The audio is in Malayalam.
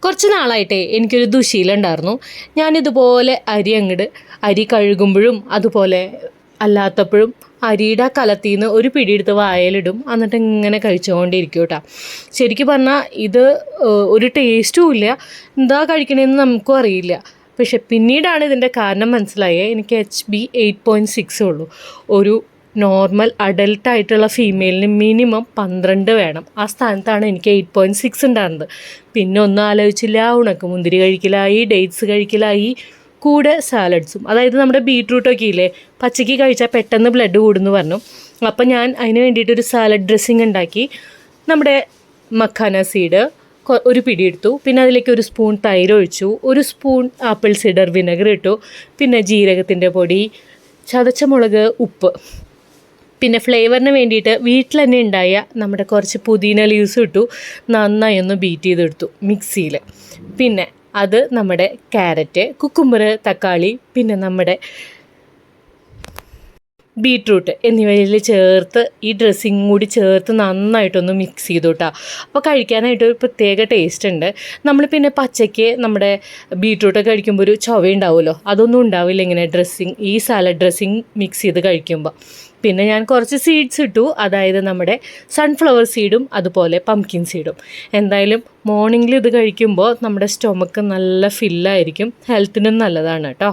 കുറച്ച് നാളായിട്ടേ എനിക്കൊരു ദുശീലം ഉണ്ടായിരുന്നു. ഞാനിതുപോലെ അരി കഴുകുമ്പോഴും അതുപോലെ അല്ലാത്തപ്പോഴും അരിയുടെ കലത്തിൽ നിന്ന് ഒരു പിടിയെടുത്ത് വായലിടും, എന്നിട്ട് ഇങ്ങനെ കഴിച്ചുകൊണ്ടിരിക്കും കേട്ടോ. ശരിക്കും പറഞ്ഞാൽ ഇത് ഒരു ടേസ്റ്റും ഇല്ല, എന്താ കഴിക്കണമെന്ന് നമുക്കും അറിയില്ല. പക്ഷെ പിന്നീടാണ് ഇതിൻ്റെ കാരണം മനസ്സിലായത്. എനിക്ക് HB 8.6 ഉള്ളൂ. ഒരു നോർമൽ അഡൽട്ടായിട്ടുള്ള ഫീമെയിലിന് മിനിമം 12 വേണം. ആ സ്ഥാനത്താണ് എനിക്ക് 8.6 ഉണ്ടായിരുന്നത്. പിന്നെ ഒന്നും ആലോചിച്ചില്ല, ഉണക്കമുന്തിരി കഴിക്കലായി, ഡേറ്റ്സ് കഴിക്കലായി, കൂടെ സാലഡ്സും. അതായത് നമ്മുടെ ബീട്രൂട്ടൊക്കെ ഇല്ലേ, പച്ചയ്ക്ക് കഴിച്ചാൽ പെട്ടെന്ന് ബ്ലഡ് കൂടുന്നു പറഞ്ഞു. അപ്പം ഞാൻ അതിന് വേണ്ടിയിട്ടൊരു സാലഡ് ഡ്രസ്സിങ് ഉണ്ടാക്കി. നമ്മുടെ മഖാന സീഡ് ഒരു പിടി എടുത്തു, പിന്നെ അതിലേക്ക് ഒരു സ്പൂൺ തൈര് ഒഴിച്ചു, ഒരു സ്പൂൺ ആപ്പിൾ സിഡർ വിനെഗർ ഇട്ടു, പിന്നെ ജീരകത്തിൻ്റെ പൊടി, ചതച്ച മുളക്, ഉപ്പ്, പിന്നെ ഫ്ലേവറിന് വേണ്ടിയിട്ട് വീട്ടിൽ തന്നെ ഉണ്ടായ നമ്മുടെ കുറച്ച് പുതിന ലീവ്സ് ഇട്ടു. നന്നായി ഒന്ന് ബീറ്റ് ചെയ്തെടുത്തു മിക്സിയിൽ. പിന്നെ അത് നമ്മുടെ ക്യാരറ്റ്, കുക്കുംബർ, തക്കാളി, പിന്നെ നമ്മുടെ ബീട്രൂട്ട് എന്നിവയിൽ ചേർത്ത് ഈ ഡ്രസ്സിങ് കൂടി ചേർത്ത് നന്നായിട്ടൊന്ന് മിക്സ് ചെയ്തു കേട്ടോ. അപ്പോൾ കഴിക്കാനായിട്ട് ഒരു പ്രത്യേക ടേസ്റ്റ് ഉണ്ട്. നമ്മൾ പിന്നെ പച്ചയ്ക്ക് നമ്മുടെ ബീട്രൂട്ടൊക്കെ കഴിക്കുമ്പോൾ ഒരു ചൊവ ഉണ്ടാവുമല്ലോ, അതൊന്നും ഉണ്ടാവില്ല ഇങ്ങനെ ഈ സാലഡ് ഡ്രസ്സിങ് മിക്സ് ചെയ്ത് കഴിക്കുമ്പോൾ. പിന്നെ ഞാൻ കുറച്ച് സീഡ്സ് ഇട്ടു, അതായത് നമ്മുടെ സൺഫ്ലവർ സീഡും അതുപോലെ പംകിൻ സീഡും. എന്തായാലും മോർണിംഗിൽ ഇത് കഴിക്കുമ്പോൾ നമ്മുടെ സ്റ്റൊമക്ക് നല്ല ഫില്ലായിരിക്കും, ഹെൽത്തിനും നല്ലതാണ് കേട്ടോ.